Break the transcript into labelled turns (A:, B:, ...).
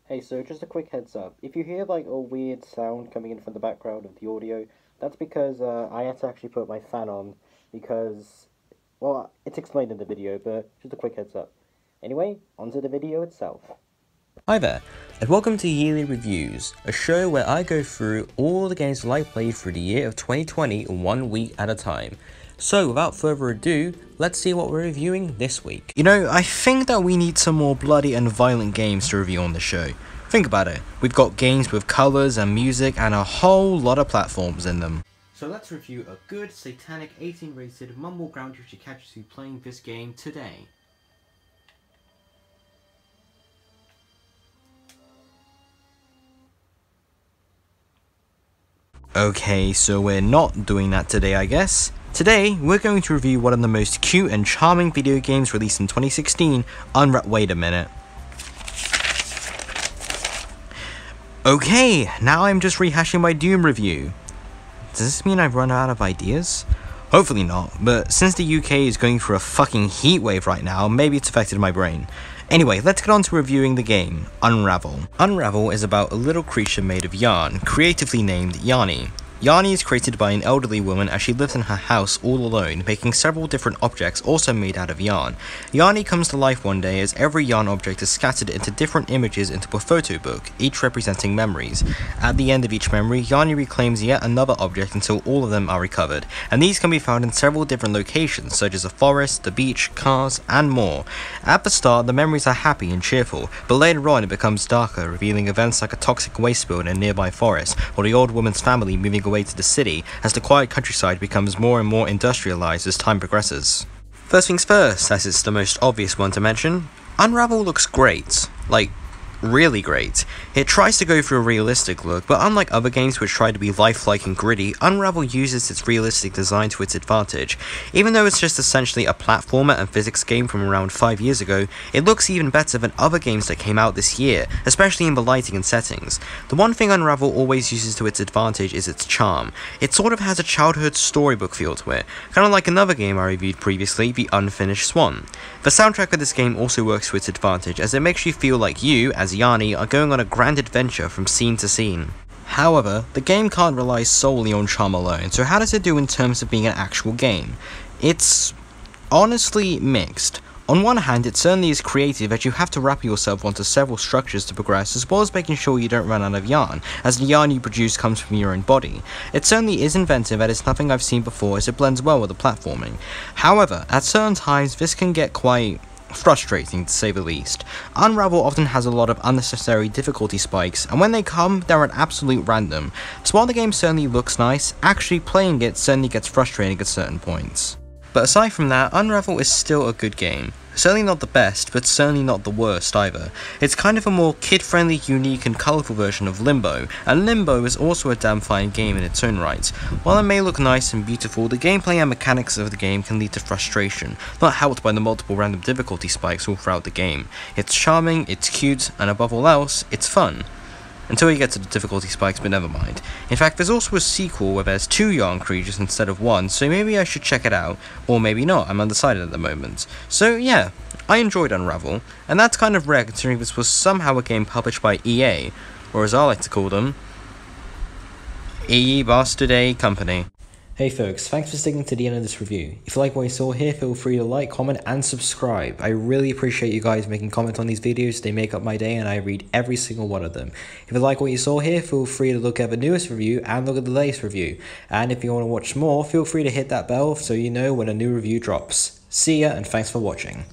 A: Hey, so just a quick heads up. If you hear like a weird sound coming in from the background of the audio, that's because I had to actually put my fan on because, well, it's explained in the video, but just a quick heads up. Anyway, onto the video itself.
B: Hi there, and welcome to Yearly Reviews, a show where I go through all the games that I played through the year of 2020 1 week at a time. So without further ado, let's see what we're reviewing this week. You know, I think that we need some more bloody and violent games to review on the show. Think about it, we've got games with colours and music and a whole lot of platforms in them. So let's review a good, satanic, 18 rated mumble ground which catches you playing this game today. Okay, so we're not doing that today, I guess. Today, we're going to review one of the most cute and charming video games released in 2016, wait a minute. Okay, now I'm just rehashing my Doom review. Does this mean I've run out of ideas? Hopefully not, but since the UK is going through a fucking heatwave right now, maybe it's affected my brain. Anyway, let's get on to reviewing the game, Unravel. Unravel is about a little creature made of yarn, creatively named Yanni. Yanni is created by an elderly woman as she lives in her house all alone, making several different objects also made out of yarn. Yanni comes to life one day as every yarn object is scattered into different images into a photo book, each representing memories. At the end of each memory, Yanni reclaims yet another object until all of them are recovered, and these can be found in several different locations such as a forest, the beach, cars, and more. At the start, the memories are happy and cheerful, but later on it becomes darker, revealing events like a toxic waste spill in a nearby forest, or the old woman's family moving away to the city as the quiet countryside becomes more and more industrialized as time progresses. First things first, as it's the most obvious one to mention, Unravel looks great. Like, really great. It tries to go for a realistic look, but unlike other games which try to be lifelike and gritty, Unravel uses its realistic design to its advantage. Even though it's just essentially a platformer and physics game from around 5 years ago, it looks even better than other games that came out this year, especially in the lighting and settings. The one thing Unravel always uses to its advantage is its charm. It sort of has a childhood storybook feel to it, kind of like another game I reviewed previously, The Unfinished Swan. The soundtrack of this game also works to its advantage as it makes you feel like you, as Yanni, are going on a grand adventure from scene to scene. However, the game can't rely solely on charm alone, so how does it do in terms of being an actual game? It's honestly mixed. On one hand, it certainly is creative as you have to wrap yourself onto several structures to progress, as well as making sure you don't run out of yarn, as the yarn you produce comes from your own body. It certainly is inventive and it's nothing I've seen before as it blends well with the platforming. However, at certain times this can get quite frustrating to say the least. Unravel often has a lot of unnecessary difficulty spikes, and when they come, they're at absolute random. So while the game certainly looks nice, actually playing it certainly gets frustrating at certain points. But aside from that, Unravel is still a good game. Certainly not the best, but certainly not the worst either. It's kind of a more kid-friendly, unique and colourful version of Limbo, and Limbo is also a damn fine game in its own right. While it may look nice and beautiful, the gameplay and mechanics of the game can lead to frustration, not helped by the multiple random difficulty spikes all throughout the game. It's charming, it's cute, and above all else, it's fun. Until you get to the difficulty spikes, but never mind. In fact, there's also a sequel where there's 2 yarn creatures instead of 1, so maybe I should check it out, or maybe not, I'm undecided at the moment. So yeah, I enjoyed Unravel, and that's kind of rare considering this was somehow a game published by EA, or as I like to call them, EA Bastard A Company. Hey folks, thanks for sticking to the end of this review. If you like what you saw here, feel free to like, comment, and subscribe. I really appreciate you guys making comments on these videos. They make up my day and I read every single one of them. If you like what you saw here, feel free to look at the newest review and look at the latest review. And if you want to watch more, feel free to hit that bell so you know when a new review drops. See ya and thanks for watching.